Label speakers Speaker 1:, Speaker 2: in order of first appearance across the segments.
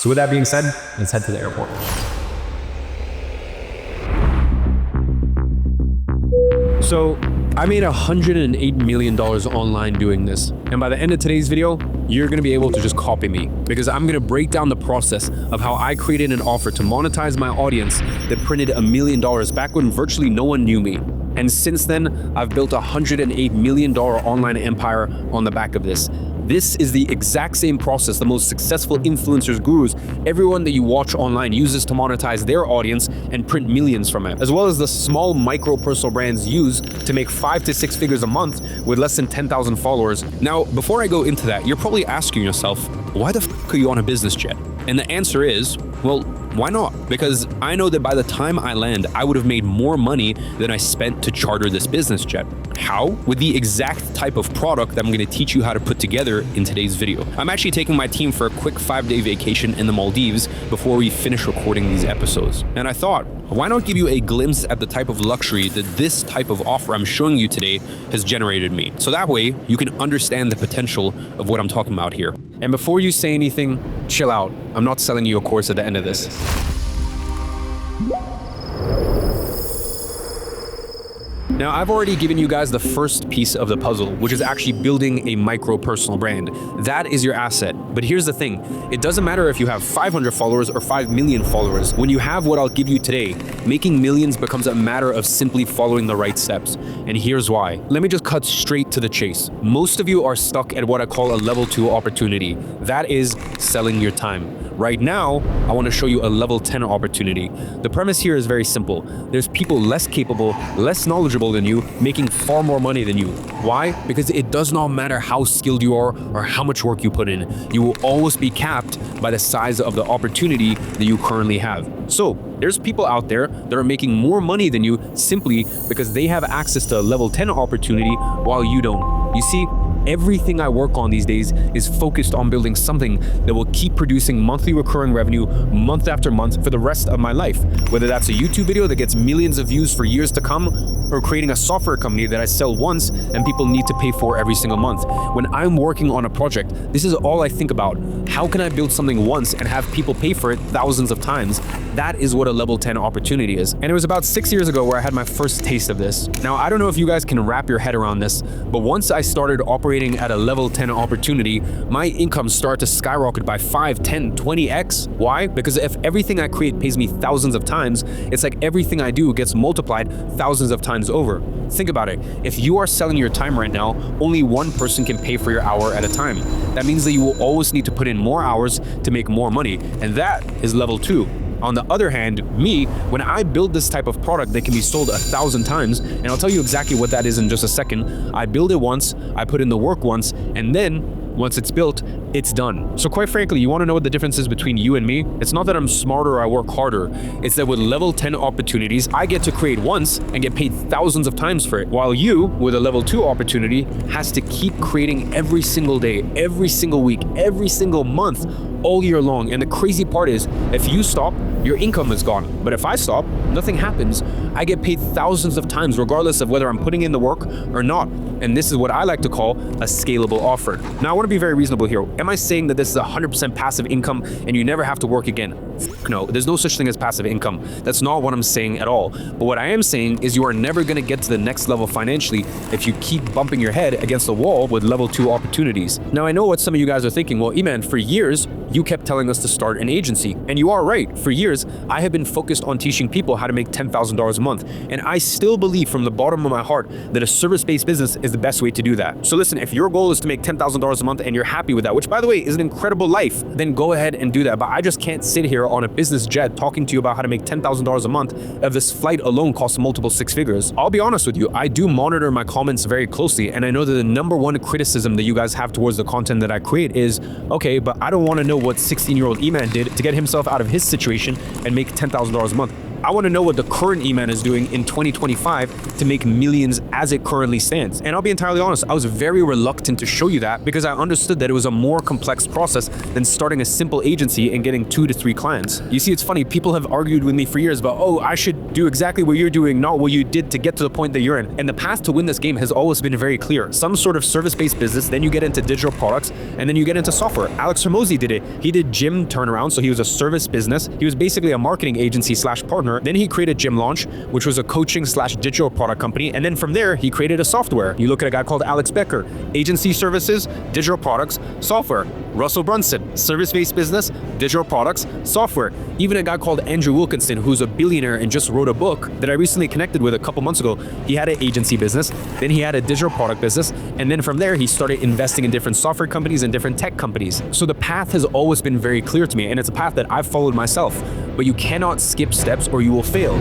Speaker 1: So with that being said, let's head to the airport. So I made $108 million online doing this. And by the end of today's video, you're gonna be able to just copy me, because I'm gonna break down the process of how I created an offer to monetize my audience that printed $1 million back when virtually no one knew me. And since then, I've built a $108 million online empire on the back of this. This is the exact same process the most successful influencers, gurus, everyone that you watch online uses to monetize their audience and print millions from it, as well as the small micro personal brands use to make 5 to 6 figures a month with less than 10,000 followers. Now, before I go into that, you're probably asking yourself, why the f are you on a business jet? And the answer is, well, why not? Because I know that by the time I land, I would have made more money than I spent to charter this business jet. How? With the exact type of product that I'm going to teach you how to put together in today's video. I'm actually taking my team for a quick 5-day vacation in the Maldives before we finish recording these episodes. And I thought, why not give you a glimpse at the type of luxury that this type of offer I'm showing you today has generated me? So that way you can understand the potential of what I'm talking about here. And before you say anything, chill out. I'm not selling you a course at the end of this. Now, I've already given you guys the first piece of the puzzle, which is actually building a micro personal brand. That is your asset. But here's the thing. It doesn't matter if you have 500 followers or 5 million followers. When you have what I'll give you today, making millions becomes a matter of simply following the right steps. And here's why. Let me just cut straight to the chase. Most of you are stuck at what I call a level 2 opportunity. That is selling your time. Right now, I want to show you a level 10 opportunity. The premise here is very simple. There's people less capable, less knowledgeable than you, making far more money than you. Why? Because it does not matter how skilled you are or how much work you put in. You will always be capped by the size of the opportunity that you currently have. So there's people out there that are making more money than you simply because they have access to a level 10 opportunity while you don't. You see, everything I work on these days is focused on building something that will keep producing monthly recurring revenue month after month for the rest of my life. Whether that's a YouTube video that gets millions of views for years to come, or creating a software company that I sell once and people need to pay for every single month. When I'm working on a project, this is all I think about. How can I build something once and have people pay for it thousands of times? That is what a level 10 opportunity is. And it was about 6 years ago where I had my first taste of this. Now, I don't know if you guys can wrap your head around this, but once I started operating at a level 10 opportunity, my income started to skyrocket by 5, 10, 20x. Why? Because if everything I create pays me thousands of times, it's like everything I do gets multiplied thousands of times over. Think about it. If you are selling your time right now, only one person can pay for your hour at a time. That means that you will always need to put in more hours to make more money, and that is level 2. On the other hand, me, when I build this type of product that can be sold 1,000 times, and I'll tell you exactly what that is in just a second, I build it once, I put in the work once, and then once it's built, it's done. So quite frankly, you want to know what the difference is between you and me? It's not that I'm smarter or I work harder. It's that with level 10 opportunities, I get to create once and get paid thousands of times for it. While you, with a level 2 opportunity, has to keep creating every single day, every single week, every single month, all year long. And the crazy part is, if you stop, your income is gone. But if I stop, nothing happens. I get paid thousands of times, regardless of whether I'm putting in the work or not. And this is what I like to call a scalable offer. Now, I want to be very reasonable here. Am I saying that this is 100% passive income and you never have to work again? No, there's no such thing as passive income. That's not what I'm saying at all. But what I am saying is you are never going to get to the next level financially if you keep bumping your head against the wall with level 2 opportunities. Now, I know what some of you guys are thinking. Well, Eman, for years, you kept telling us to start an agency. And you are right. For years, I have been focused on teaching people how to make $10,000 a month. And I still believe from the bottom of my heart that a service-based business is the best way to do that. So listen, if your goal is to make $10,000 a month and you're happy with that, which by the way is an incredible life, then go ahead and do that. But I just can't sit here on a business jet talking to you about how to make $10,000 a month if this flight alone costs multiple 6 figures. I'll be honest with you, I do monitor my comments very closely, and I know that the number one criticism that you guys have towards the content that I create is, okay, but I don't want to know what 16-year-old Eman did to get himself out of his situation and make $10,000 a month. I want to know what the current E-Man is doing in 2025 to make millions as it currently stands. And I'll be entirely honest, I was very reluctant to show you that because I understood that it was a more complex process than starting a simple agency and getting 2 to 3 clients. You see, it's funny, people have argued with me for years about, oh, I should do exactly what you're doing, not what you did to get to the point that you're in. And the path to win this game has always been very clear. Some sort of service-based business, then you get into digital products, and then you get into software. Alex Hormozi did it. He did Gym Turnaround, so he was a service business. He was basically a marketing agency slash partner. Then he created Gym Launch, which was a coaching slash digital product company. And then from there, he created a software. You look at a guy called Alex Becker, agency services, digital products, software. Russell Brunson, service-based business, digital products, software. Even a guy called Andrew Wilkinson, who's a billionaire and just wrote a book that I recently connected with a couple months ago. He had an agency business, then he had a digital product business, and then from there, he started investing in different software companies and different tech companies. So the path has always been very clear to me, and it's a path that I've followed myself. But you cannot skip steps or you will fail.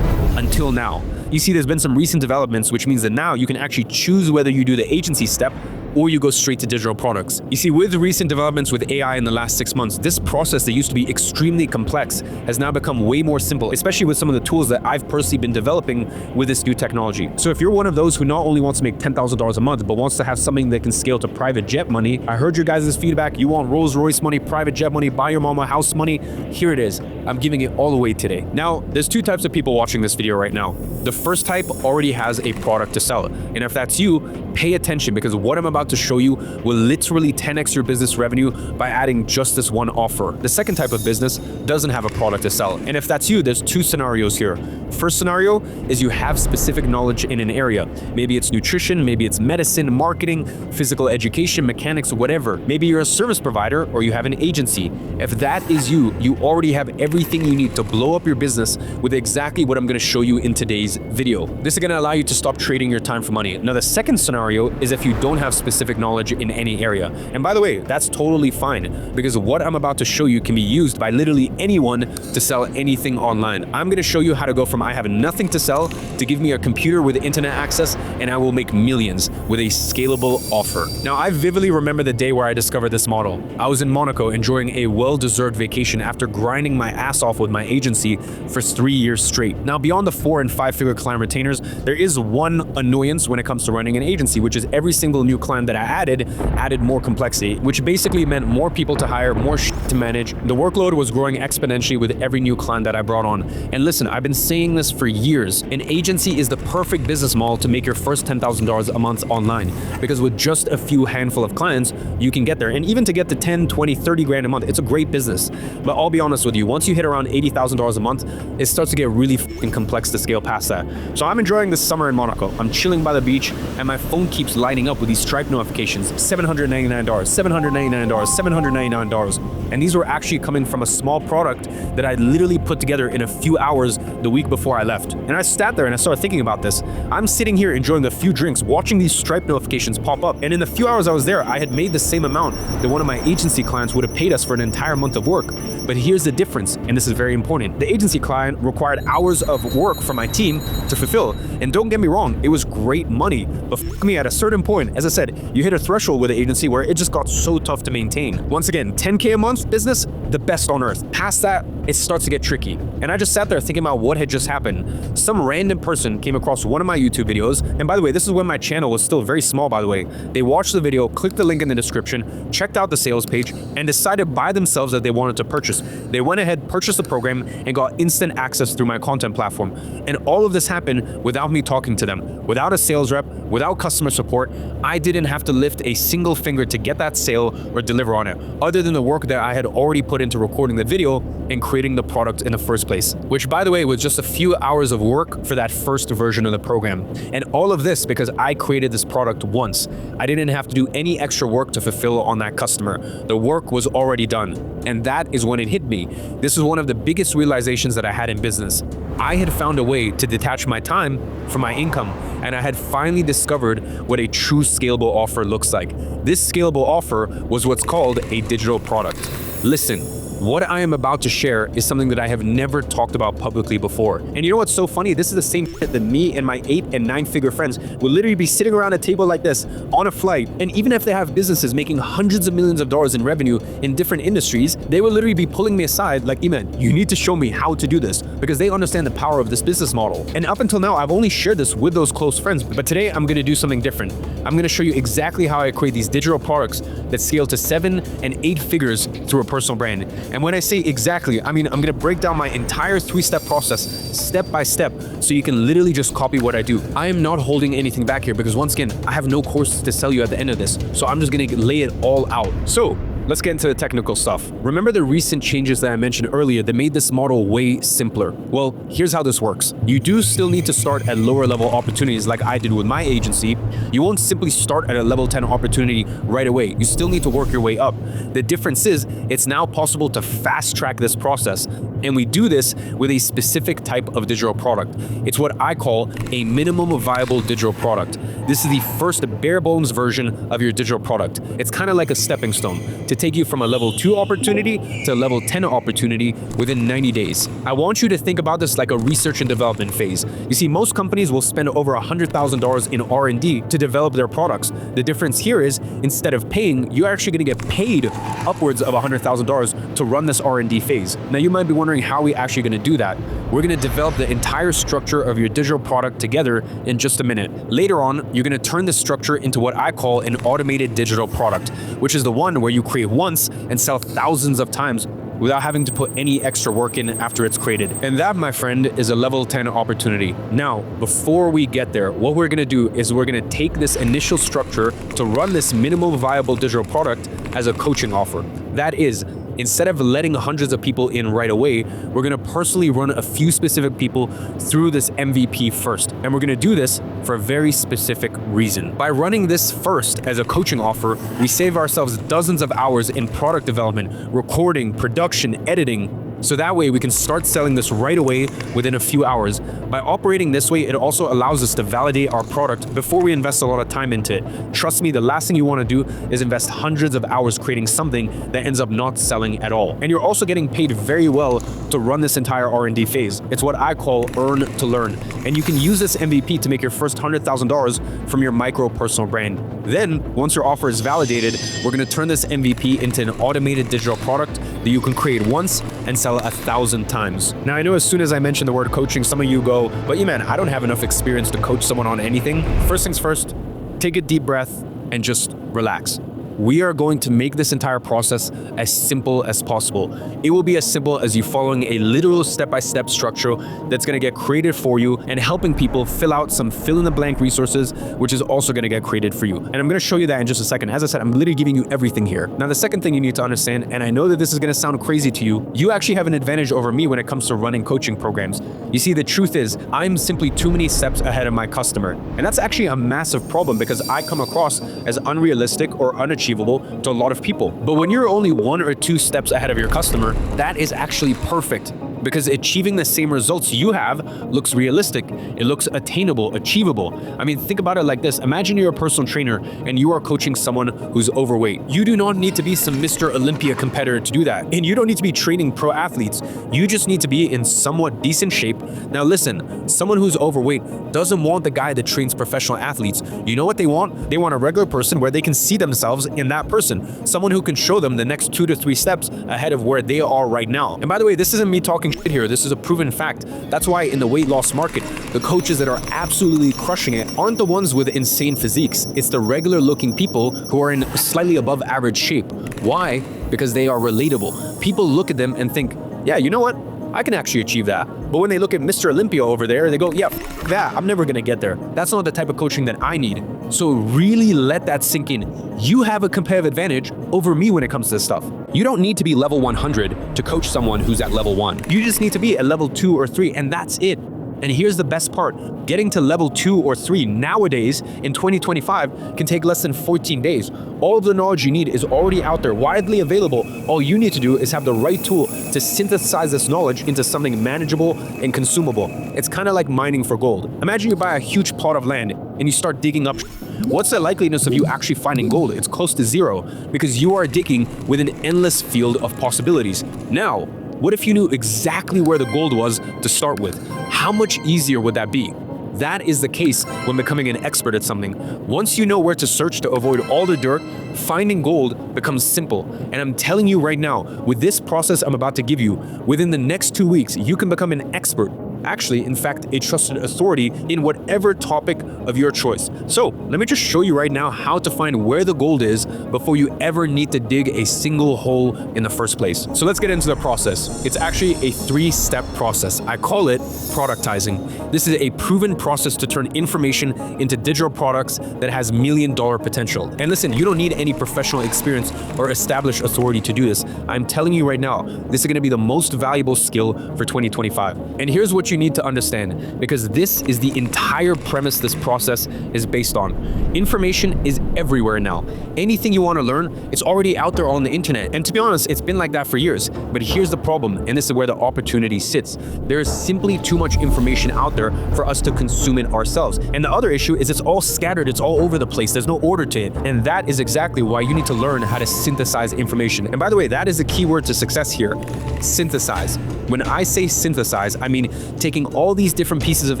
Speaker 1: Until now. You see, there's been some recent developments, which means that now you can actually choose whether you do the agency step or you go straight to digital products. You see, with recent developments with AI in the last 6 months, this process that used to be extremely complex has now become way more simple, especially with some of the tools that I've personally been developing with this new technology. So if you're one of those who not only wants to make $10,000 a month, but wants to have something that can scale to private jet money, I heard your guys' feedback. You want Rolls Royce money, private jet money, buy your mama house money. Here it is. I'm giving it all away today. Now, there's 2 types of people watching this video right now. The first type already has a product to sell. And if that's you, pay attention because what I'm about to show you will literally 10x your business revenue by adding just this one offer. The second type of business doesn't have a product to sell. And if that's you, there's 2 scenarios here. First scenario is you have specific knowledge in an area. Maybe it's nutrition, maybe it's medicine, marketing, physical education, mechanics, whatever. Maybe you're a service provider or you have an agency. If that is you, you already have everything you need to blow up your business with exactly what I'm going to show you in today's video. This is going to allow you to stop trading your time for money. Now, the second scenario is if you don't have specific knowledge in any area. And by the way, that's totally fine because what I'm about to show you can be used by literally anyone to sell anything online. I'm going to show you how to go from I have nothing to sell to give me a computer with internet access and I will make millions with a scalable offer. Now, I vividly remember the day where I discovered this model. I was in Monaco enjoying a well-deserved vacation after grinding my ass off with my agency for 3 years straight. Now, beyond the 4 and 5 figure client retainers, there is one annoyance when it comes to running an agency, which is every single new client that I added more complexity, which basically meant more people to hire, more shit to manage. The workload was growing exponentially with every new client that I brought on. And listen, I've been saying this for years. An agency is the perfect business model to make your first $10,000 a month online because with just a few handful of clients, you can get there. And even to get to 10, 20, 30 grand a month, it's a great business. But I'll be honest with you, once you hit around $80,000 a month, it starts to get really complex to scale past that. So I'm enjoying this summer in Monaco. I'm chilling by the beach and my phone keeps lighting up with these Stripe notifications, $799, $799, $799. And these were actually coming from a small product that I literally put together in a few hours the week before I left. And I sat there and I started thinking about this. I'm sitting here enjoying a few drinks, watching these Stripe notifications pop up. And in the few hours I was there, I had made the same amount that one of my agency clients would have paid us for an entire month of work. But here's the difference, and this is very important. The agency client required hours of work from my team to fulfill. And don't get me wrong, it was great money. But f me, at a certain point, as I said, you hit a threshold with the agency where it just got so tough to maintain. Once again, 10K a month business, the best on earth. Past that, it starts to get tricky. And I just sat there thinking about what had just happened. Some random person came across one of my YouTube videos. And by the way, this is when my channel was still very small, by the way. They watched the video, clicked the link in the description, checked out the sales page, and decided by themselves that they wanted to purchase. They went ahead, purchased the program, and got instant access through my content platform. And all of this happened without me talking to them, without a sales rep, without customer support. I didn't have to lift a single finger to get that sale or deliver on it, other than the work that I had already put into recording the video and creating the product in the first place, which by the way was just a few hours of work for that first version of the program. And all of this because I created this product once. I didn't have to do any extra work to fulfill on that customer. The work was already done. And that is when it hit me. This is one of the biggest realizations that I had in business. I had found a way to detach my time from my income, and I had finally discovered what a true scalable offer looks like. This scalable offer was what's called a digital product. Listen, What I am about to share is something that I have never talked about publicly before. And you know what's so funny? This is the same shit that me and my 8- and 9-figure friends will literally be sitting around a table like this on a flight. And even if they have businesses making hundreds of millions of dollars in revenue in different industries, they will literally be pulling me aside like, Iman, you need to show me how to do this, because they understand the power of this business model. And up until now, I've only shared this with those close friends. But today I'm going to do something different. I'm going to show you exactly how I create these digital products that scale to 7 and 8 figures through a personal brand. And when I say exactly, I mean I'm gonna break down my entire 3-step process, step by step, so you can literally just copy what I do. I am not holding anything back here because once again, I have no course to sell you at the end of this. So I'm just gonna lay it all out. So let's get into the technical stuff. Remember the recent changes that I mentioned earlier that made this model way simpler? Well, here's how this works. You do still need to start at lower level opportunities like I did with my agency. You won't simply start at a level 10 opportunity right away. You still need to work your way up. The difference is it's now possible to fast track this process. And we do this with a specific type of digital product. It's what I call a minimum viable digital product. This is the first bare bones version of your digital product. It's kind of like a stepping stone to take you from a level 2 opportunity to a level 10 opportunity within 90 days. I want you to think about this like a research and development phase. You see, most companies will spend over $100,000 in R&D to develop their products. The difference here is instead of paying, you're actually going to get paid upwards of $100,000 to run this R&D phase. Now you might be wondering how are we actually going to do that. We're going to develop the entire structure of your digital product together in just a minute. Later on, you're going to turn this structure into what I call an automated digital product, which is the one where you create once and sell thousands of times without having to put any extra work in after it's created. And that, my friend, is a level 10 opportunity. Now, before we get there, what we're gonna do is we're gonna take this initial structure to run this minimal viable digital product as a coaching offer. That is, instead of letting hundreds of people in right away, we're gonna personally run a few specific people through this MVP first. And we're gonna do this for a very specific reason. By running this first as a coaching offer, we save ourselves dozens of hours in product development, recording, production, editing, so that way we can start selling this right away within a few hours. By operating this way, it also allows us to validate our product before we invest a lot of time into it. Trust me, the last thing you want to do is invest hundreds of hours creating something that ends up not selling at all. And you're also getting paid very well to run this entire R&D phase. It's what I call earn to learn. And you can use this MVP to make your first $100,000 from your micro personal brand. Then, once your offer is validated, we're going to turn this MVP into an automated digital product that you can create once and sell 1,000 times. Now, I know as soon as I mention the word coaching, some of you go, but yeah, man, I don't have enough experience to coach someone on anything. First things first, take a deep breath and just relax. We are going to make this entire process as simple as possible. It will be as simple as you following a literal step-by-step structure that's going to get created for you and helping people fill out some fill-in-the-blank resources, which is also going to get created for you. And I'm going to show you that in just a second. As I said, I'm literally giving you everything here. Now, the second thing you need to understand, and I know that this is going to sound crazy to you, you actually have an advantage over me when it comes to running coaching programs. You see, the truth is, I'm simply too many steps ahead of my customer. And that's actually a massive problem because I come across as unrealistic or unachievable to a lot of people. But when you're only 1 or 2 steps ahead of your customer, that is actually perfect, because achieving the same results you have looks realistic. It looks attainable, achievable. I mean, think about it like this. Imagine you're a personal trainer and you are coaching someone who's overweight. You do not need to be some Mr. Olympia competitor to do that. And you don't need to be training pro athletes. You just need to be in somewhat decent shape. Now listen, someone who's overweight doesn't want the guy that trains professional athletes. You know what they want? They want a regular person where they can see themselves in that person. Someone who can show them the next 2 to 3 steps ahead of where they are right now. And by the way, this isn't me talking shit here. This is a proven fact. That's why in the weight loss market, the coaches that are absolutely crushing it aren't the ones with insane physiques. It's the regular looking people who are in slightly above average shape. Why? Because they are relatable. People look at them and think, yeah, you know what? I can actually achieve that. But when they look at Mr. Olympia over there, they go, yeah, f that, I'm never gonna get there. That's not the type of coaching that I need. So really let that sink in. You have a competitive advantage over me when it comes to this stuff. You don't need to be level 100 to coach someone who's at level 1. You just need to be at level 2 or 3, and that's it. And here's the best part. Getting to level 2 or 3 nowadays in 2025 can take less than 14 days. All of the knowledge you need is already out there, widely available. All you need to do is have the right tool to synthesize this knowledge into something manageable and consumable. It's kind of like mining for gold. Imagine you buy a huge plot of land and you start digging up, what's the likeliness of you actually finding gold? It's close to zero, because you are digging with an endless field of possibilities. Now, what if you knew exactly where the gold was to start with? How much easier would that be? That is the case when becoming an expert at something. Once you know where to search to avoid all the dirt, finding gold becomes simple. And I'm telling you right now, with this process I'm about to give you, within the next 2 weeks, you can become an expert. Actually, in fact, a trusted authority in whatever topic of your choice. So let me just show you right now how to find where the gold is before you ever need to dig a single hole in the first place. So let's get into the process. It's actually a 3-step process. I call it productizing. This is a proven process to turn information into digital products that has $1 million potential. And listen, you don't need any professional experience or established authority to do this. I'm telling you right now, this is going to be the most valuable skill for 2025. And here's what you need to understand, because this is the entire premise this process is based on. Information is everywhere now. Anything you want to learn, it's already out there on the internet. And to be honest, it's been like that for years. But here's the problem, and this is where the opportunity sits. There is simply too much information out there for us to consume it ourselves. And the other issue is it's all scattered, it's all over the place, there's no order to it. And that is exactly why you need to learn how to synthesize information. And by the way, that is the key word to success here, synthesize. When I say synthesize, I mean taking all these different pieces of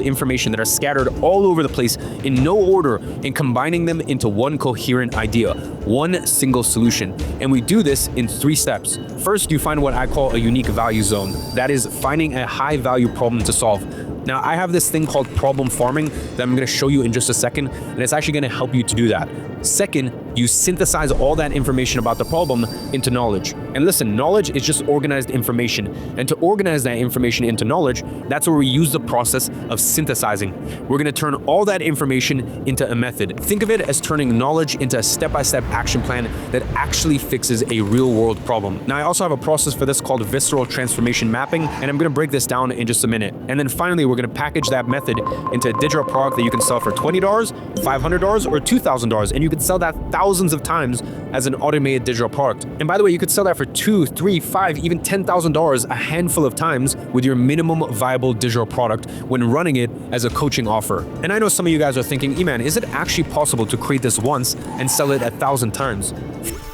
Speaker 1: information that are scattered all over the place in no order and combining them into one coherent idea, one single solution. And we do this in 3 steps. First, you find what I call a unique value zone. That is finding a high value problem to solve. Now, I have this thing called problem farming that I'm going to show you in just a second, and it's actually going to help you to do that. Second, you synthesize all that information about the problem into knowledge. And listen, knowledge is just organized information. And to organize that information into knowledge, that's where we use the process of synthesizing. We're going to turn all that information into a method. Think of it as turning knowledge into a step-by-step action plan that actually fixes a real-world problem. Now, I also have a process for this called visceral transformation mapping, and I'm going to break this down in just a minute. And then finally, we're going to package that method into a digital product that you can sell for $20, $500, or $2,000. And you can sell that thousands of times as an automated digital product. And by the way, you could sell that for $2, $3, $5, even $10,000 a handful of times with your minimum viable digital product when running it as a coaching offer. And I know some of you guys are thinking, Eman, is it actually possible to create this once and sell it 1,000 times?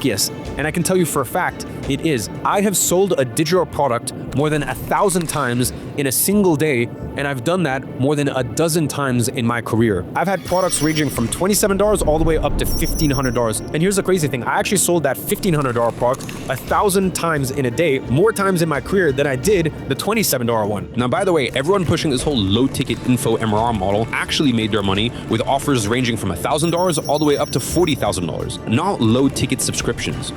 Speaker 1: Yes, and I can tell you for a fact, it is. I have sold a digital product more than 1,000 times in a single day, and I've done that more than a dozen times in my career. I've had products ranging from $27 all the way up to $1,500. And here's the crazy thing, I actually sold that $1,500 product 1,000 times in a day, more times in my career than I did the $27 one. Now, by the way, everyone pushing this whole low-ticket info MRR model actually made their money with offers ranging from $1,000 all the way up to $40,000, not low-ticket subscriptions.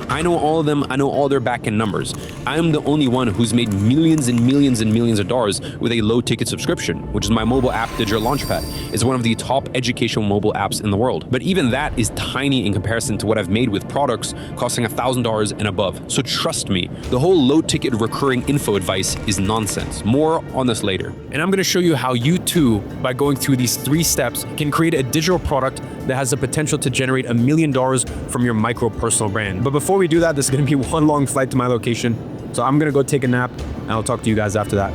Speaker 1: I know all of them, I know all their back-end numbers. I am the only one who's made millions and millions and millions of dollars with a low-ticket subscription, which is my mobile app, Digital Launchpad. It's one of the top educational mobile apps in the world. But even that is tiny in comparison to what I've made with products costing $1,000 and above. So trust me, the whole low-ticket recurring info advice is nonsense. More on this later. And I'm going to show you how you too, by going through these 3 steps, can create a digital product that has the potential to generate $1 million from your micro personal brand. But before we do that, this is going to be one long flight to my location. So I'm going to go take a nap, and I'll talk to you guys after that.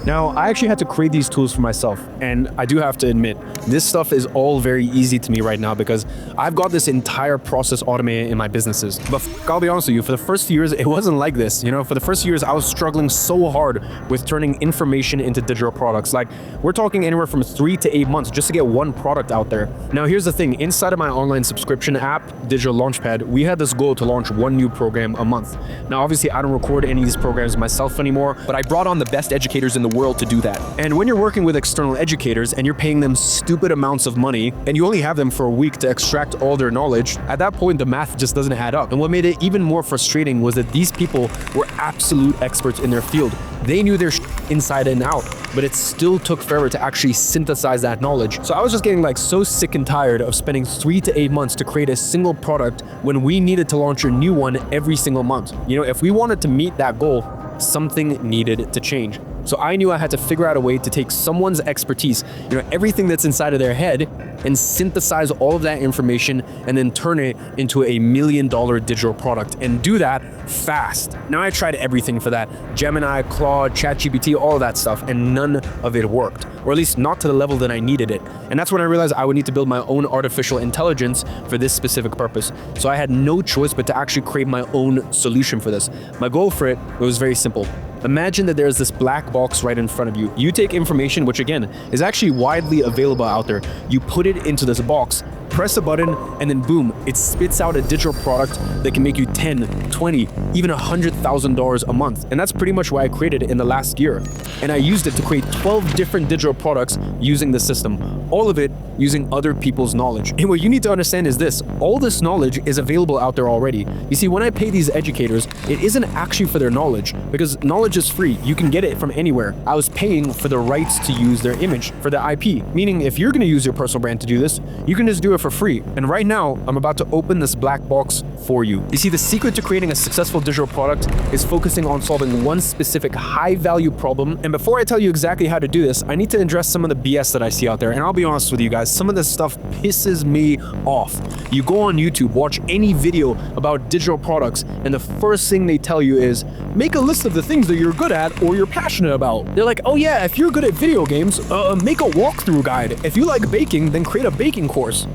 Speaker 1: Now, I actually had to create these tools for myself, and I do have to admit, this stuff is all very easy to me right now because I've got this entire process automated in my businesses. But I'll be honest with you, for the first few years, it wasn't like this. You know, for the first few years, I was struggling so hard with turning information into digital products. Like, we're talking anywhere from 3 to 8 months just to get one product out there. Now, here's the thing. Inside of my online subscription app, Digital Launchpad, we had this goal to launch 1 new program a month. Now, obviously, I don't record any of these programs myself anymore, but I brought on the best educators in the world to do that. And when you're working with external educators and you're paying them stupid amounts of money and you only have them for a week to extract all their knowledge, at that point the math just doesn't add up. And what made it even more frustrating was that these people were absolute experts in their field. They knew their inside and out, but it still took forever to actually synthesize that knowledge. So I was just getting like so sick and tired of spending 3 to 8 months to create a single product when we needed to launch a new one every single month. You know, if we wanted to meet that goal, something needed to change.
Speaker 2: So I knew I had to figure out a way to take someone's expertise, everything that's inside of their head, and synthesize all of that information and then turn it into a $1 million digital product, and do that fast. Now, I tried everything for that: Gemini, Claude, ChatGPT, all of that stuff, and none of it worked, or at least not to the level that I needed it. And that's when I realized I would need to build my own artificial intelligence for this specific purpose. So I had no choice but to actually create my own solution for this. My goal for it was very simple. Imagine that there's this black box right in front of you. You take information, which again is actually widely available out there. You put it into this box, press a button, and then boom, it spits out a digital product that can make you $10, $20, even $100,000 a month. And that's pretty much why I created it in the last year. And I used it to create 12 different digital products using the system, all of it using other people's knowledge. And what you need to understand is this: all this knowledge is available out there already. You see, when I pay these educators, it isn't actually for their knowledge, because knowledge is free. You can get it from anywhere. I was paying for the rights to use their image, for the IP. Meaning, if you're gonna use your personal brand to do this, you can just do it for free. And right now, I'm about to open this black box for you. You see, the secret to creating a successful digital product is focusing on solving one specific high-value problem. And before I tell you exactly how to do this, I need to address some of the BS that I see out there. And I'll be honest with you guys, some of this stuff pisses me off. You go on YouTube, watch any video about digital products, and the first thing they tell you is, make a list of the things that you're good at or you're passionate about. They're like, oh yeah, if you're good at video games, make a walkthrough guide. If you like baking, then create a baking course.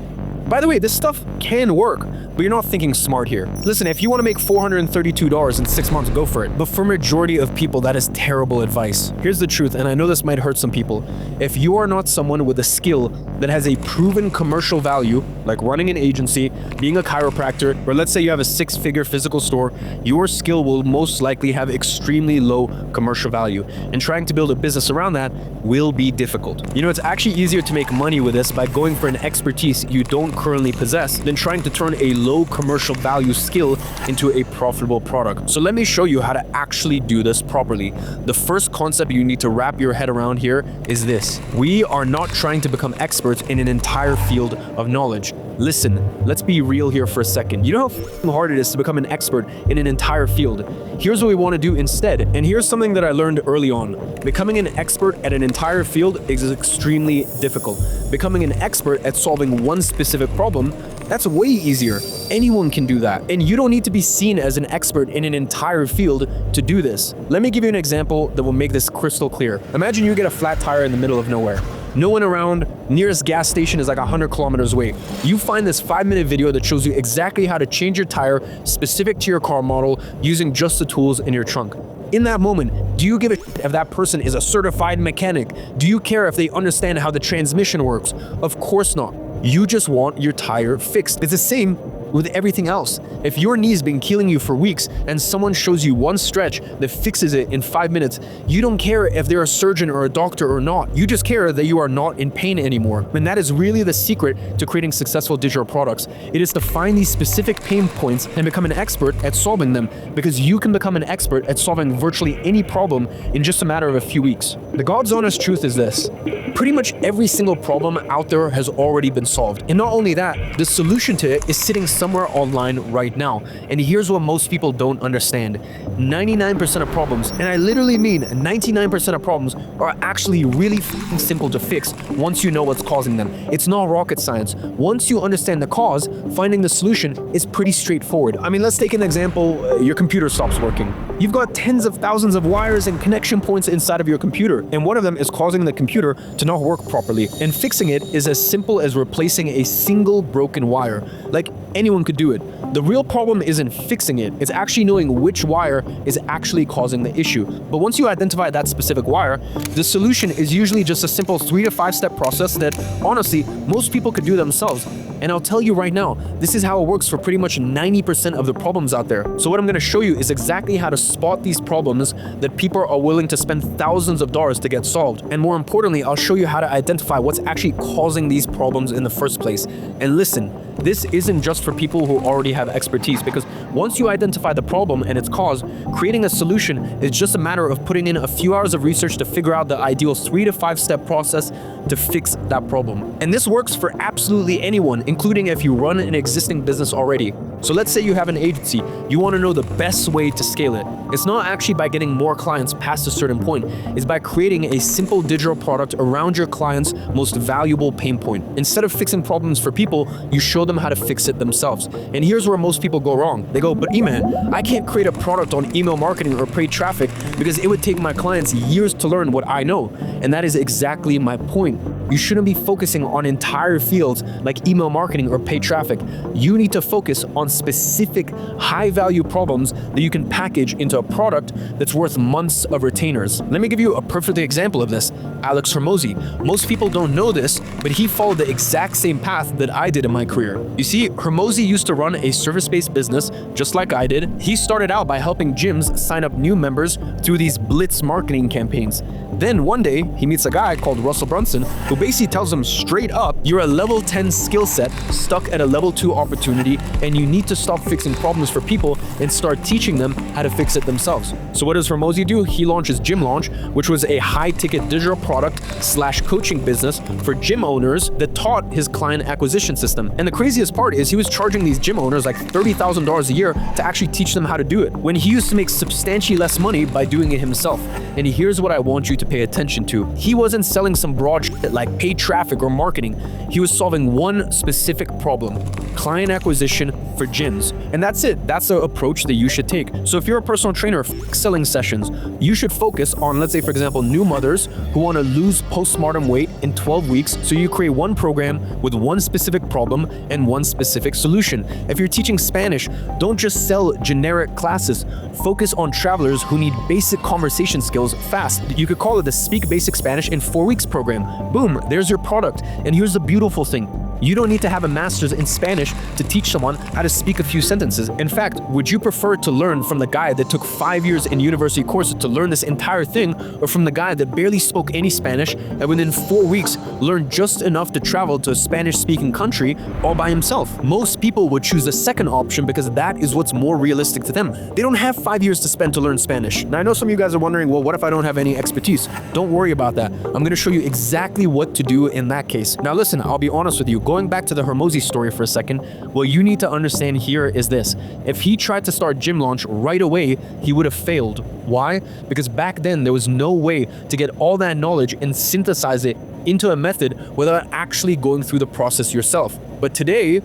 Speaker 2: By the way, this stuff can work, but you're not thinking smart here. Listen, if you want to make $432 in 6 months, go for it. But for majority of people, that is terrible advice. Here's the truth, and I know this might hurt some people. If you are not someone with a skill that has a proven commercial value, like running an agency, being a chiropractor, or let's say you have a 6-figure physical store, your skill will most likely have extremely low commercial value. And trying to build a business around that will be difficult. It's actually easier to make money with this by going for an expertise you don't currently possess than trying to turn a low commercial value skill into a profitable product. So let me show you how to actually do this properly. The first concept you need to wrap your head around here is this: we are not trying to become experts in an entire field of knowledge. Listen, let's be real here for a second. You know how hard it is to become an expert in an entire field? Here's what we want to do instead. And here's something that I learned early on. Becoming an expert at an entire field is extremely difficult. Becoming an expert at solving one specific problem, that's way easier. Anyone can do that. And you don't need to be seen as an expert in an entire field to do this. Let me give you an example that will make this crystal clear. Imagine you get a flat tire in the middle of nowhere. No one around, nearest gas station is like 100 kilometers away. You find this 5-minute video that shows you exactly how to change your tire specific to your car model using just the tools in your trunk. In that moment, do you give a shit if that person is a certified mechanic? Do you care if they understand how the transmission works? Of course not. You just want your tire fixed. It's the same with everything else. If your knee's been killing you for weeks and someone shows you one stretch that fixes it in 5 minutes, you don't care if they're a surgeon or a doctor or not. You just care that you are not in pain anymore. And that is really the secret to creating successful digital products. It is to find these specific pain points and become an expert at solving them, because you can become an expert at solving virtually any problem in just a matter of a few weeks. The God's honest truth is this: pretty much every single problem out there has already been solved. And not only that, the solution to it is sitting somewhere online right now. And here's what most people don't understand. 99% of problems, and I literally mean 99% of problems, are actually really simple to fix once you know what's causing them. It's not rocket science. Once you understand the cause, finding the solution is pretty straightforward. I mean, let's take an example. Your computer stops working. You've got tens of thousands of wires and connection points inside of your computer, and one of them is causing the computer to not work properly. And fixing it is as simple as replacing a single broken wire. Like, anyone could do it. The real problem isn't fixing it, it's actually knowing which wire is actually causing the issue. But once you identify that specific wire, the solution is usually just a simple 3 to 5 step process that, honestly, most people could do themselves. And I'll tell you right now, this is how it works for pretty much 90% of the problems out there. So what I'm going to show you is exactly how to spot these problems that people are willing to spend thousands of dollars to get solved. And more importantly, I'll show you how to identify what's actually causing these problems in the first place. And listen, this isn't just for people who already have expertise, because once you identify the problem and its cause, creating a solution is just a matter of putting in a few hours of research to figure out the ideal 3 to 5 step process to fix that problem. And this works for absolutely anyone, including if you run an existing business already. So let's say you have an agency, you want to know the best way to scale it. It's not actually by getting more clients past a certain point, it's by creating a simple digital product around your client's most valuable pain point. Instead of fixing problems for people, you show them how to fix it themselves. And here's where most people go wrong. They go, but E-Man, I can't create a product on email marketing or paid traffic because it would take my clients years to learn what I know. And that is exactly my point. You shouldn't be focusing on entire fields like email marketing or paid traffic. You need to focus on specific high-value problems that you can package into a product that's worth months of retainers. Let me give you a perfect example of this. Alex Hormozi. Most people don't know this, but he followed the exact same path that I did in my career. You see, Hormozi used to run a service-based business just like I did. He started out by helping gyms sign up new members through these blitz marketing campaigns. Then one day, he meets a guy called Russell Brunson who basically tells him straight up, you're a level 10 skill set stuck at a level 2 opportunity, and you need to stop fixing problems for people and start teaching them how to fix it themselves. So what does Hormozi do? He launches Gym Launch, which was a high-ticket digital product/coaching business for gym owners that taught his client acquisition system. And the craziest part is he was charging these gym owners like $30,000 a year to actually teach them how to do it, when he used to make substantially less money by doing it himself. And here's what I want you to pay attention to. He wasn't selling some broad shit like paid traffic or marketing. He was solving one specific problem: client acquisition for gyms. And that's it. That's the approach that you should take. So if you're a personal trainer selling sessions, you should focus on, let's say for example, new mothers who want to lose postpartum weight in 12 weeks. So you create one program with one specific problem and one specific solution. If you're teaching Spanish, don't just sell generic classes. Focus on travelers who need basic conversation skills fast. You could call it the Speak Basic Spanish in 4 weeks program. Boom, there's your product. And here's the beautiful thing. You don't need to have a master's in Spanish to teach someone how to speak a few sentences. In fact, would you prefer to learn from the guy that took 5 years in university courses to learn this entire thing, or from the guy that barely spoke any Spanish and within 4 weeks learned just enough to travel to a Spanish-speaking country all by himself? Most people would choose the second option because that is what's more realistic to them. They don't have 5 years to spend to learn Spanish. Now I know some of you guys are wondering, well, what if I don't have any expertise? Don't worry about that. I'm going to show you exactly what to do in that case. Now listen, I'll be honest with you. Going back to the Hormozi story for a second, what you need to understand here is this. If he tried to start Gym Launch right away, he would have failed. Why? Because back then there was no way to get all that knowledge and synthesize it into a method without actually going through the process yourself. But today,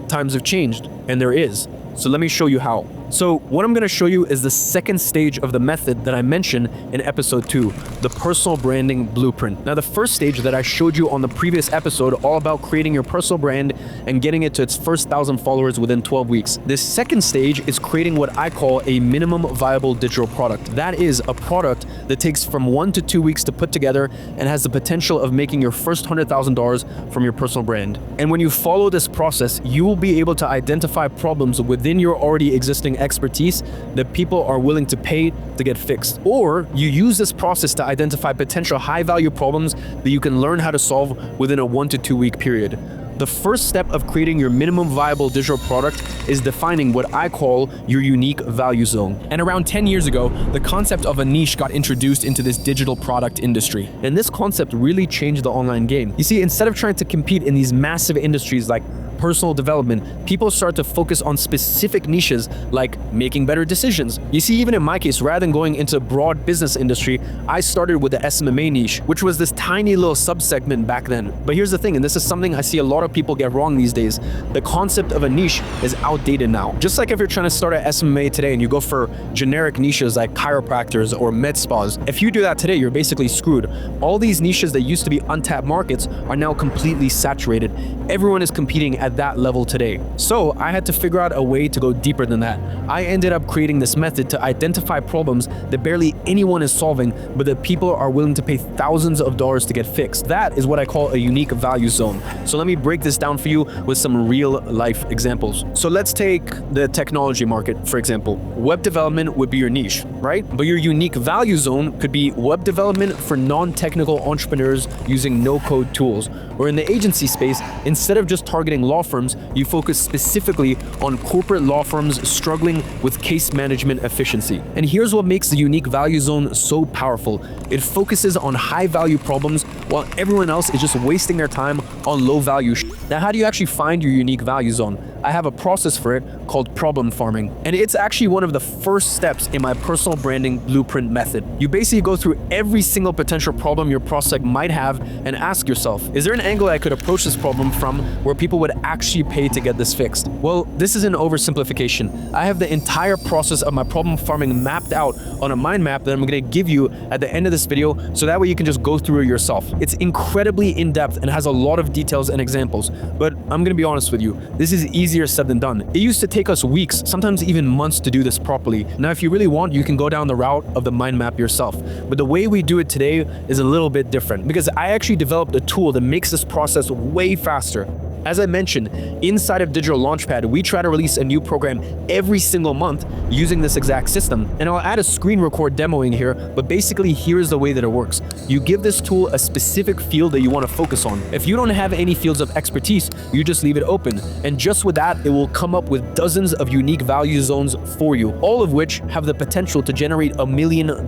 Speaker 2: times have changed, and there is. So let me show you how. So what I'm going to show you is the second stage of the method that I mentioned in episode 2, the personal branding blueprint. Now the first stage that I showed you on the previous episode, all about creating your personal brand and getting it to its first 1,000 followers within 12 weeks. This second stage is creating what I call a minimum viable digital product. That is a product that takes from 1 to 2 weeks to put together and has the potential of making your first $100,000 from your personal brand. And when you follow this process, you will be able to identify problems within your already existing expertise that people are willing to pay to get fixed. Or you use this process to identify potential high-value problems that you can learn how to solve within a 1 to 2 week period. The first step of creating your minimum viable digital product is defining what I call your unique value zone. And around 10 years ago, the concept of a niche got introduced into this digital product industry. And this concept really changed the online game. You see, instead of trying to compete in these massive industries like personal development, people start to focus on specific niches like making better decisions. You see, even in my case, rather than going into broad business industry, I started with the SMMA niche, which was this tiny little subsegment back then. But here's the thing, and this is something I see a lot of people get wrong these days. The concept of a niche is outdated now. Just like if you're trying to start an SMMA today and you go for generic niches like chiropractors or med spas, if you do that today, you're basically screwed. All these niches that used to be untapped markets are now completely saturated. Everyone is competing at that level today. So I had to figure out a way to go deeper than that. I ended up creating this method to identify problems that barely anyone is solving, but that people are willing to pay thousands of dollars to get fixed. That is what I call a unique value zone. So let me break this down for you with some real life examples. So let's take the technology market, for example. Web development would be your niche, right? But your unique value zone could be web development for non-technical entrepreneurs using no-code tools. Or in the agency space, instead of just targeting law firms, you focus specifically on corporate law firms struggling with case management efficiency. And here's what makes the unique value zone so powerful. It focuses on high value problems while everyone else is just wasting their time on low value Now, how do you actually find your unique value zone? I have a process for it called problem farming. And it's actually one of the first steps in my personal branding blueprint method. You basically go through every single potential problem your prospect might have and ask yourself, is there an angle I could approach this problem from where people would actually pay to get this fixed? Well, this is an oversimplification. I have the entire process of my problem farming mapped out on a mind map that I'm going to give you at the end of this video, so that way you can just go through it yourself. It's incredibly in-depth and has a lot of details and examples, but I'm going to be honest with you, this is easier said than done. It used to take us weeks, sometimes even months to do this properly. Now, if you really want, you can go down the route of the mind map yourself. But the way we do it today is a little bit different, because I actually developed a tool that makes this process way faster. As I mentioned, inside of Digital Launchpad, we try to release a new program every single month using this exact system. And I'll add a screen record demo in here, but basically here's the way that it works. You give this tool a specific field that you want to focus on. If you don't have any fields of expertise, you just leave it open. And just with that, it will come up with dozens of unique value zones for you, all of which have the potential to generate $1 million.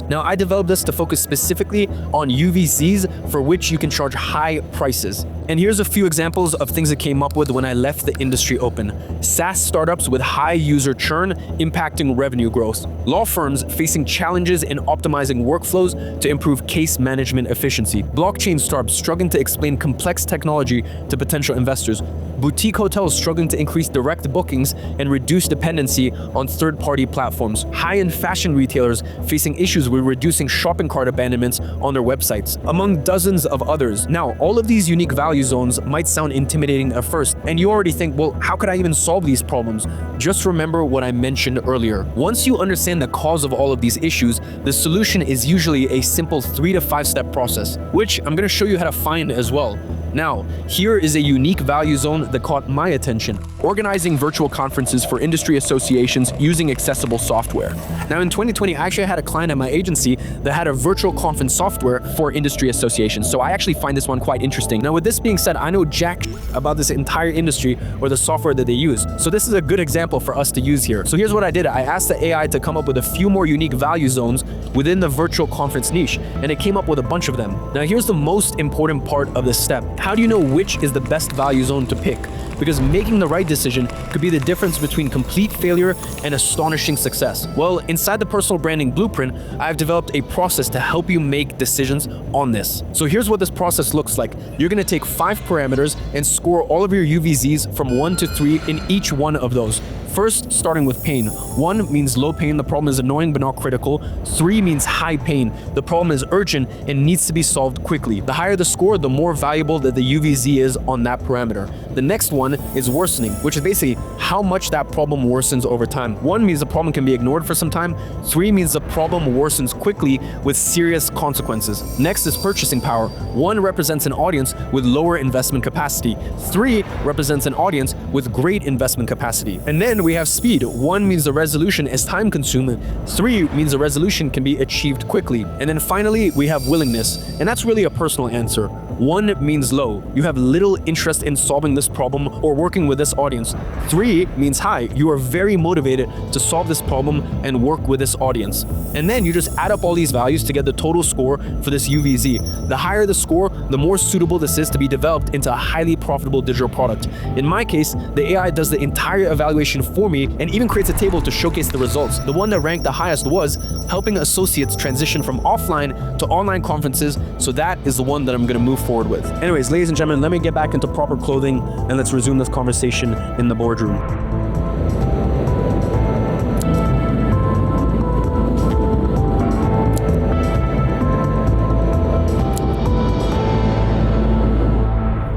Speaker 2: Now, I developed this to focus specifically on UVCs for which you can charge high prices. And here's a few examples of things that came up with when I left the industry open. SaaS startups with high user churn impacting revenue growth. Law firms facing challenges in optimizing workflows to improve case management efficiency. Blockchain startups struggling to explain complex technology to potential investors. Boutique hotels struggling to increase direct bookings and reduce dependency on third-party platforms. High-end fashion retailers facing issues with reducing shopping cart abandonments on their websites, among dozens of others. Now, all of these unique value zones might sound intimidating at first, and you already think, well, how could I even solve these problems? Just remember what I mentioned earlier. Once you understand the cause of all of these issues, the solution is usually a simple 3 to 5 step process, which I'm going to show you how to find as well. Now, here is a unique value zone that caught my attention. Organizing virtual conferences for industry associations using accessible software. Now, in 2020, I actually had a client at my agency that had a virtual conference software for industry associations, so I actually find this one quite interesting. Now, with this being said, I know jack about this entire industry or the software that they use, so this is a good example for us to use here. So here's what I did. I asked the AI to come up with a few more unique value zones within the virtual conference niche, and it came up with a bunch of them. Now, here's the most important part of this step. How do you know which is the best value zone to pick? Because making the right decision could be the difference between complete failure and astonishing success. Well, inside the personal branding blueprint, I've developed a process to help you make decisions on this. So here's what this process looks like. You're going to take 5 parameters and score all of your UVZs from 1 to 3 in each one of those. First, starting with pain. 1 means low pain, the problem is annoying but not critical. 3 means high pain, the problem is urgent and needs to be solved quickly. The higher the score, the more valuable that the UVZ is on that parameter. The next one is worsening, which is basically how much that problem worsens over time. 1 means the problem can be ignored for some time. 3 means the problem worsens quickly with serious consequences. Next is purchasing power. 1 represents an audience with lower investment capacity. 3 represents an audience with great investment capacity. And then we have speed. 1 means the resolution is time consuming. 3 means the resolution can be achieved quickly. And then finally, we have willingness. And that's really a personal answer. 1 means low. You have little interest in solving this problem or working with this audience. 3 means high. You are very motivated to solve this problem and work with this audience. And then you just add up all these values to get the total score for this UVZ. The higher the score, the more suitable this is to be developed into a highly profitable digital product. In my case, the AI does the entire evaluation for me and even creates a table to showcase the results. The one that ranked the highest was helping associates transition from offline to online conferences, so that is the one that I'm going to move forward with. Anyways, ladies and gentlemen, let me get back into proper clothing and let's resume this conversation in the boardroom.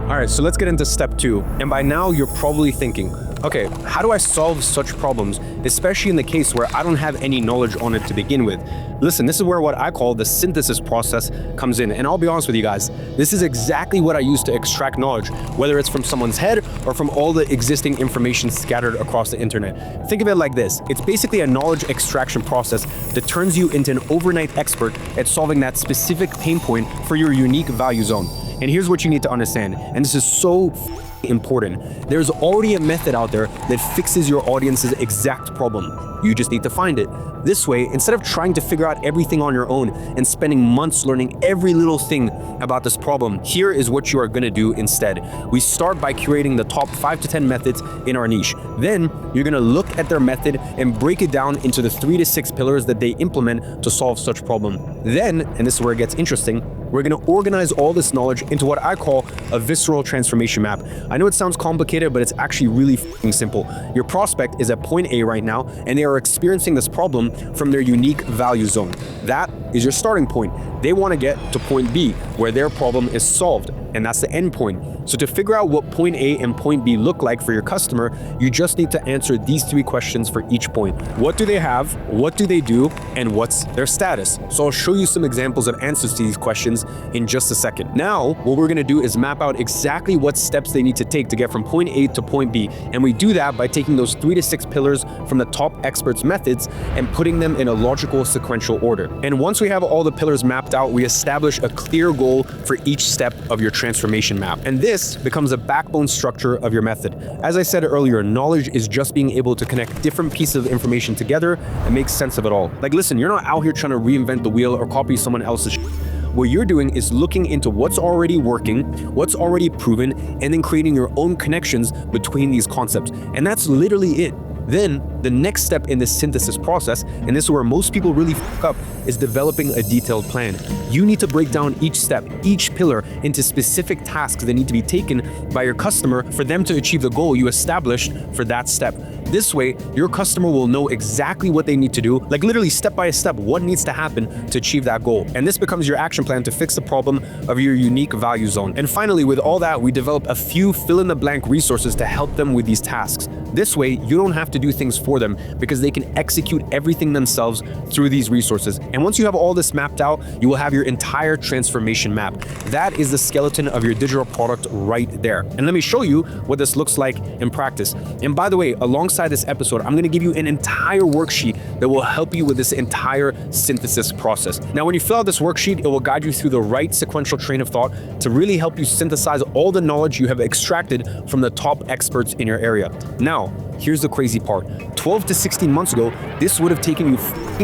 Speaker 2: All right, so let's get into step 2. And by now you're probably thinking, okay, how do I solve such problems, especially in the case where I don't have any knowledge on it to begin with? Listen, this is where what I call the synthesis process comes in. And I'll be honest with you guys, this is exactly what I use to extract knowledge, whether it's from someone's head or from all the existing information scattered across the internet. Think of it like this. It's basically a knowledge extraction process that turns you into an overnight expert at solving that specific pain point for your unique value zone. And here's what you need to understand, and this is so important. There's already a method out there that fixes your audience's exact problem. You just need to find it. This way, instead of trying to figure out everything on your own and spending months learning every little thing about this problem, here is what you are going to do instead. We start by curating the top 5 to 10 methods in our niche. Then you're going to look at their method and break it down into the 3 to 6 pillars that they implement to solve such problem. Then, and this is where it gets interesting, we're going to organize all this knowledge into what I call a visceral transformation map. I know it sounds complicated, but it's actually really simple. Your prospect is at point A right now, and they are experiencing this problem from their unique value zone. That is your starting point. They want to get to point B, where their problem is solved, and that's the end point. So to figure out what point A and point B look like for your customer, you just need to answer these 3 questions for each point. What do they have? What do they do? And what's their status? So I'll show you some examples of answers to these questions in just a second. Now, what we're going to do is map out exactly what steps they need to take to get from point A to point B. And we do that by taking those 3 to 6 pillars from the top experts' methods and putting them in a logical sequential order. And once we have all the pillars mapped out, we establish a clear goal for each step of your transformation map. And this becomes a backbone structure of your method. As I said earlier, knowledge is just being able to connect different pieces of information together and make sense of it all. Like, listen, you're not out here trying to reinvent the wheel or copy someone else's shit. What you're doing is looking into what's already working, what's already proven, and then creating your own connections between these concepts. And that's literally it. Then, the next step in this synthesis process, and this is where most people really fuck up, is developing a detailed plan. You need to break down each step, each pillar, into specific tasks that need to be taken by your customer for them to achieve the goal you established for that step. This way, your customer will know exactly what they need to do, like literally step by step, what needs to happen to achieve that goal. And this becomes your action plan to fix the problem of your unique value zone. And finally, with all that, we develop a few fill-in-the-blank resources to help them with these tasks. This way, you don't have to do things for them because they can execute everything themselves through these resources. And once you have all this mapped out, you will have your entire transformation map. That is the skeleton of your digital product right there. And let me show you what this looks like in practice. And by the way, alongside this episode, I'm going to give you an entire worksheet that will help you with this entire synthesis process. Now, when you fill out this worksheet, it will guide you through the right sequential train of thought to really help you synthesize all the knowledge you have extracted from the top experts in your area. Now, here's the crazy part. 12 to 16 months ago, this would have taken you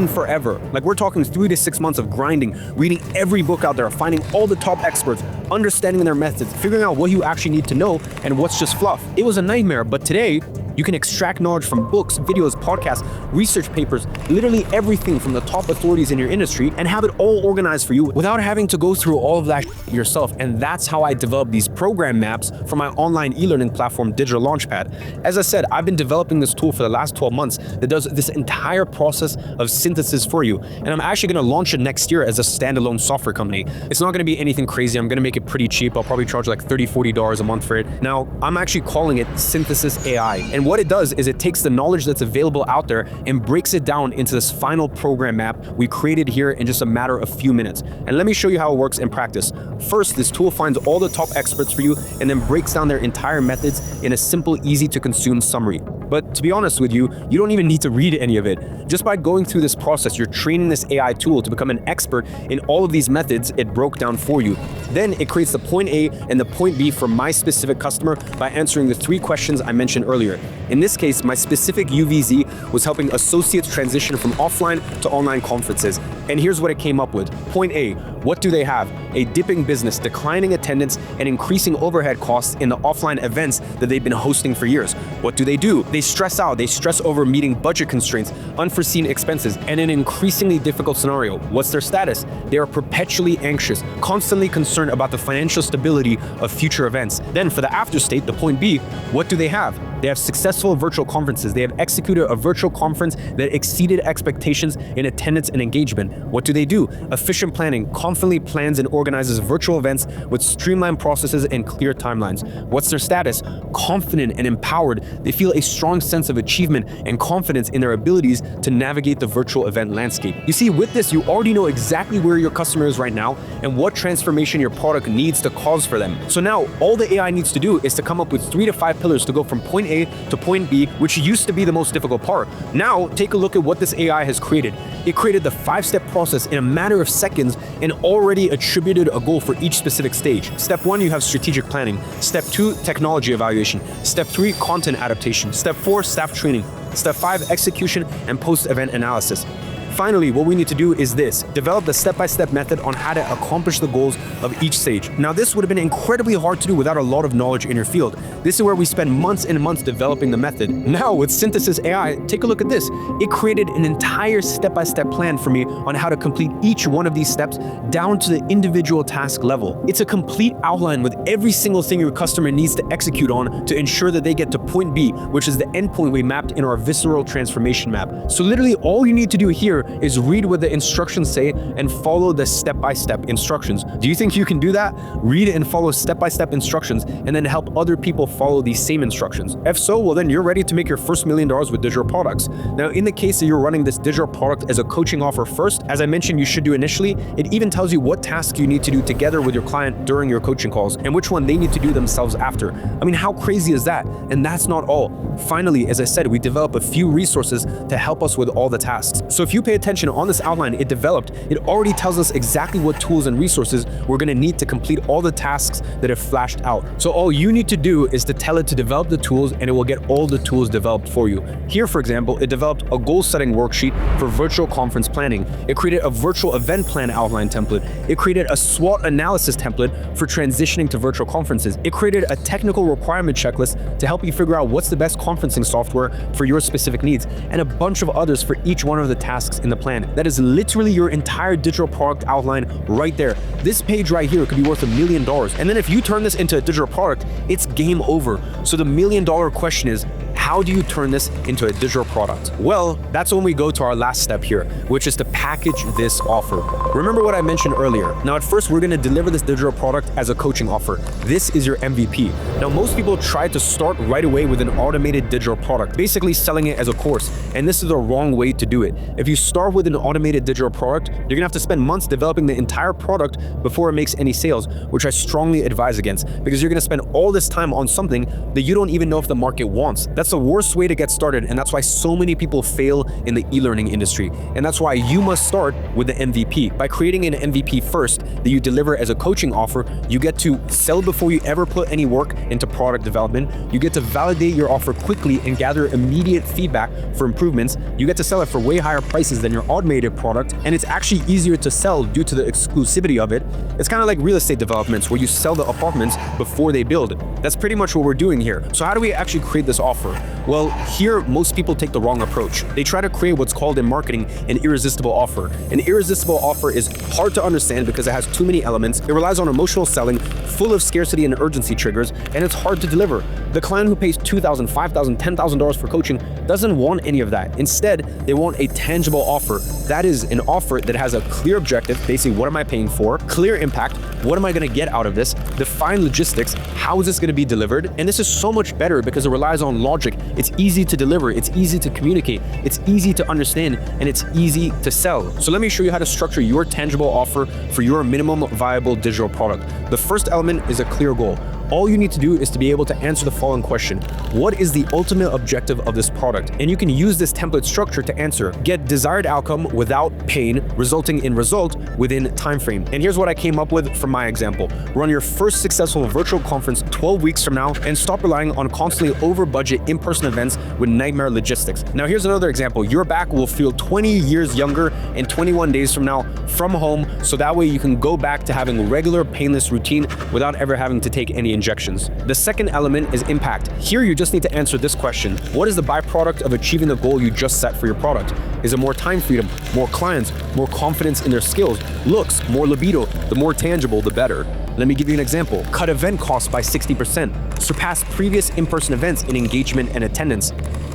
Speaker 2: forever. Like, we're talking 3 to 6 months of grinding, reading every book out there, finding all the top experts, understanding their methods, figuring out what you actually need to know and what's just fluff. It was a nightmare, but today, you can extract knowledge from books, videos, podcasts, research papers, literally everything from the top authorities in your industry and have it all organized for you without having to go through all of that yourself. And that's how I developed these program maps for my online e-learning platform, Digital Launchpad. As I said, I've been developing this tool for the last 12 months that does this entire process of synthesis for you. And I'm actually going to launch it next year as a standalone software company. It's not going to be anything crazy. I'm going to make it pretty cheap. I'll probably charge like $30, $40 a month for it. Now, I'm actually calling it Synthesis AI. And what it does is it takes the knowledge that's available out there and breaks it down into this final program map we created here in just a matter of few minutes. And let me show you how it works in practice. First, this tool finds all the top experts for you and then breaks down their entire methods in a simple, easy to consume summary. But to be honest with you, you don't even need to read any of it. Just by going through this process, you're training this AI tool to become an expert in all of these methods it broke down for you. Then it creates the point A and the point B for my specific customer by answering the 3 questions I mentioned earlier. In this case, my specific UVZ was helping associates transition from offline to online conferences. And here's what it came up with. Point A, what do they have? A dipping business, declining attendance, and increasing overhead costs in the offline events that they've been hosting for years. What do? They stress out. They stress over meeting budget constraints, unforeseen expenses, and an increasingly difficult scenario. What's their status? They are perpetually anxious, constantly concerned about the financial stability of future events. Then for the after state, the point B, what do they have? They have successful virtual conferences. They have executed a virtual conference that exceeded expectations in attendance and engagement. What do? Efficient planning, confidently plans and organizes virtual events with streamlined processes and clear timelines. What's their status? Confident and empowered. They feel a strong sense of achievement and confidence in their abilities to navigate the virtual event landscape. You see, with this, you already know exactly where your customer is right now and what transformation your product needs to cause for them. So now all the AI needs to do is to come up with 3 to 5 pillars to go from point
Speaker 1: point A to point B, which used to be the most difficult part. Now, take a look at what this AI has created. It created the 5-step process in a matter of seconds and already attributed a goal for each specific stage. Step 1, you have strategic planning. Step 2, technology evaluation. Step 3, content adaptation. Step 4, staff training. Step 5, execution and post-event analysis. Finally, what we need to do is this: develop the step-by-step method on how to accomplish the goals of each stage. Now, this would have been incredibly hard to do without a lot of knowledge in your field. This is where we spend months and months developing the method. Now, with Synthesis AI, take a look at this. It created an entire step-by-step plan for me on how to complete each one of these steps down to the individual task level. It's a complete outline with every single thing your customer needs to execute on to ensure that they get to point B, which is the endpoint we mapped in our visceral transformation map. So literally all you need to do here is read what the instructions say and follow the step-by-step instructions. Do you think you can do that? Read and follow step-by-step instructions and then help other people follow these same instructions. If so, well then you're ready to make your first $1 million with digital products. Now, in the case that you're running this digital product as a coaching offer first, as I mentioned you should do initially, it even tells you what tasks you need to do together with your client during your coaching calls and which one they need to do themselves after. I mean, how crazy is that? And that's not all. Finally, as I said, we develop a few resources to help us with all the tasks. So if you pay attention on this outline it developed, it already tells us exactly what tools and resources we're going to need to complete all the tasks that have flashed out. So all you need to do is to tell it to develop the tools and it will get all the tools developed for you. Here, for example, it developed a goal-setting worksheet for virtual conference planning. It created a virtual event plan outline template. It created a SWOT analysis template for transitioning to virtual conferences. It created a technical requirement checklist to help you figure out what's the best conferencing software for your specific needs, and a bunch of others for each one of the tasks in the plan. That is literally your entire digital product outline right there. This page right here could be worth $1 million. And then if you turn this into a digital product, it's game over. So the $1 million question is, how do you turn this into a digital product? Well, that's when we go to our last step here, which is to package this offer. Remember what I mentioned earlier. Now, at first, we're going to deliver this digital product as a coaching offer. This is your MVP. Now, most people try to start right away with an automated digital product, basically selling it as a course. And this is the wrong way to do it. If you start with an automated digital product, you're going to have to spend months developing the entire product before it makes any sales, which I strongly advise against, because you're going to spend all this time on something that you don't even know if the market wants. That's the worst way to get started, and that's why so many people fail in the e-learning industry. And that's why you must start with the MVP. By creating an MVP first that you deliver as a coaching offer, you get to sell before you ever put any work into product development. You get to validate your offer quickly and gather immediate feedback for improvements. You get to sell it for way higher prices than your automated product, and it's actually easier to sell due to the exclusivity of it. It's kind of like real estate developments where you sell the apartments before they build. That's pretty much what we're doing here. So how do we actually create this offer? Well, here most people take the wrong approach. They try to create what's called in marketing an irresistible offer. An irresistible offer is hard to understand because it has too many elements. It relies on emotional selling, full of scarcity and urgency triggers, and it's hard to deliver. The client who pays $2,000, $5,000, $10,000 for coaching doesn't want any of that. Instead, they want a tangible offer. That is an offer that has a clear objective, basically what am I paying for, clear impact, what am I going to get out of this, define logistics, how is this going to be delivered, and this is so much better because it relies on logic. It's easy to deliver, it's easy to communicate, it's easy to understand, and it's easy to sell. So let me show you how to structure your tangible offer for your minimum viable digital product. The first element is a clear goal. All you need to do is to be able to answer the following question: what is the ultimate objective of this product? And you can use this template structure to answer. Get desired outcome without pain, resulting in result within time frame. And here's what I came up with from my example. Run your first successful virtual conference 12 weeks from now and stop relying on constantly over budget in-person events with nightmare logistics. Now here's another example. Your back will feel 20 years younger in 21 days from now from home, so that way you can go back to having a regular painless routine without ever having to take any injections. The second element is impact. Here you just need to answer this question: what is the byproduct of achieving the goal you just set for your product? Is it more time freedom, more clients, more confidence in their skills, looks, more libido? The more tangible, the better. Let me give you an example. Cut event costs by 60%. Surpass previous in-person events in engagement and attendance.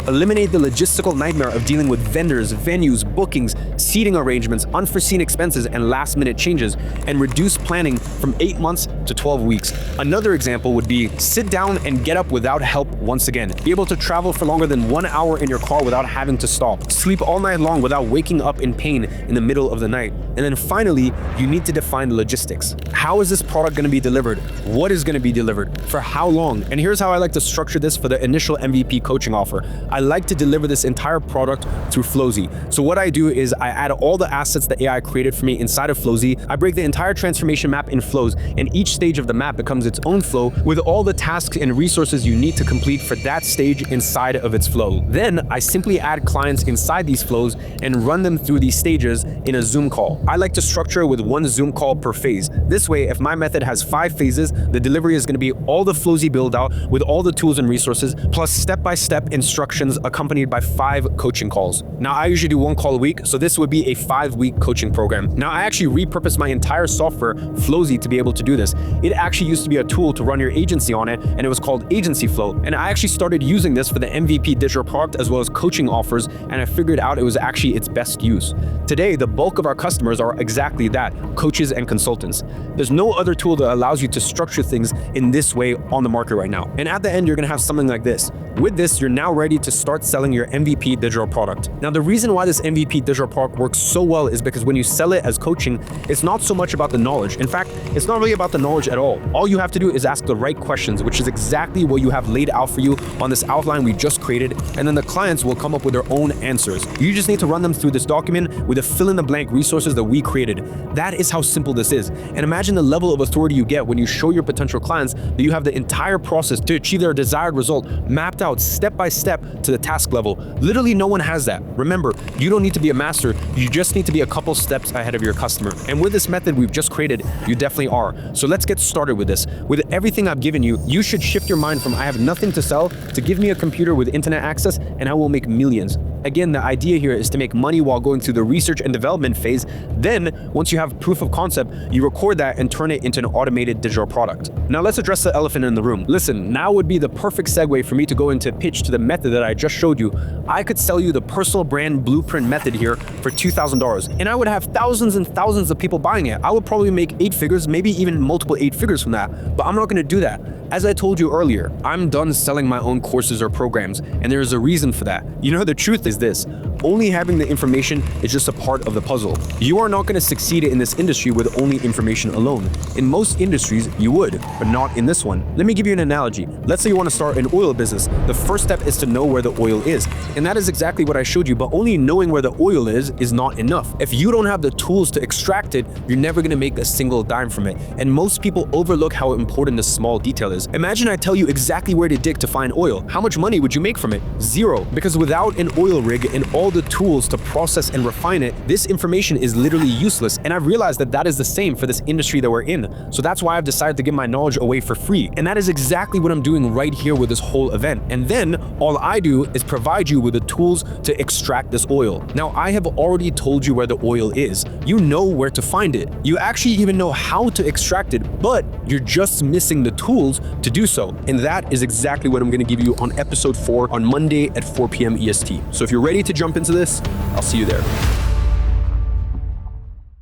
Speaker 2: Eliminate the logistical nightmare of dealing with vendors, venues, bookings, seating arrangements, unforeseen expenses, and last-minute changes, and reduce planning from 8 months to 12 weeks. Another example would be sit down and get up without help once again. Be able to travel for longer than 1 hour in your car without having to stop. Sleep all night long without waking up in pain in the middle of the night. And then finally, you need to define the logistics. How is this product going to be delivered? What is going to be delivered? For how long? And here's how I like to structure this for the initial MVP coaching offer. I like to deliver this entire product through Flowsy. So what I do is I add all the assets that AI created for me inside of Flowsy. I break the entire transformation map in flows, and each stage of the map becomes its own flow with all the tasks and resources you need to complete for that stage inside of its flow. Then I simply add clients inside these flows and run them through these stages in a Zoom call. I like to structure with one Zoom call per phase. This way, if my method has 5 phases, the delivery is going to be all the Flowsy build out with all the tools and resources, plus step-by-step instructions accompanied by 5 coaching calls. Now, I usually do 1 call a week, so this would be a 5-week coaching program. Now, I actually repurposed my entire software, Flowsy, to be able to do this. It actually used to be a tool to run your agency on it, and it was called Agency Flow. And I actually started using this for the MVP digital product as well as coaching offers, and I figured out it was actually its best use. Today, the bulk of our customers are exactly that, coaches and consultants. There's no other tool that allows you to structure things in this way on the market right now. And at the end, you're gonna have something like this. With this, you're now ready to start selling your MVP digital product. Now, the reason why this MVP digital product works so well is because when you sell it as coaching, it's not so much about the knowledge. In fact, it's not really about the knowledge at all. All you have to do is ask the right questions, which is exactly what you have laid out for you on this outline we just created, and then the clients will come up with their own answers. You just need to run them through this document with the fill-in-the-blank resources that we created. That is how simple this is. And imagine the level of authority you get when you show your potential clients that you have the entire process to achieve their desired result mapped out step by step to the task level. Literally no one has that. Remember, you don't need to be a master, you just need to be a couple steps ahead of your customer. And with this method we've just created, you definitely are. So let's get started with this. With everything I've given you, you should shift your mind from I have nothing to sell to give me a computer with internet access and I will make millions. Again, the idea here is to make money while going through the research and development phase. Then, once you have proof of concept, you record that and turn it into an automated digital product. Now let's address the elephant in the room. Listen, now would be the perfect segue for me to go into pitch to the method that I just showed you. I could sell you the personal brand blueprint method here for $2,000, and I would have thousands and thousands of people buying it. I would probably make 8 figures, maybe even multiple 8 figures from that, but I'm not gonna do that. As I told you earlier, I'm done selling my own courses or programs, and there is a reason for that. You know, the truth is this: only having the information is just a part of the puzzle. You are not going to succeed in this industry with only information alone. In most industries, you would, but not in this one. Let me give you an analogy. Let's say you want to start an oil business. The first step is to know where the oil is. And that is exactly what I showed you, but only knowing where the oil is not enough. If you don't have the tools to extract it, you're never going to make a single dime from it. And most people overlook how important the small detail is. Imagine I tell you exactly where to dig to find oil. How much money would you make from it? Zero. Because without an oil rig and all the tools to process and refine it, this information is literally useless. And I've realized that that is the same for this industry that we're in. So that's why I've decided to give my knowledge away for free. And that is exactly what I'm doing right here with this whole event. And then all I do is provide you with the tools to extract this oil. Now, I have already told you where the oil is. You know where to find it. You actually even know how to extract it, but you're just missing the tools to do so. And that is exactly what I'm going to give you on episode 4 on Monday at 4 p.m. EST. So if you're ready to jump into this, I'll see you there.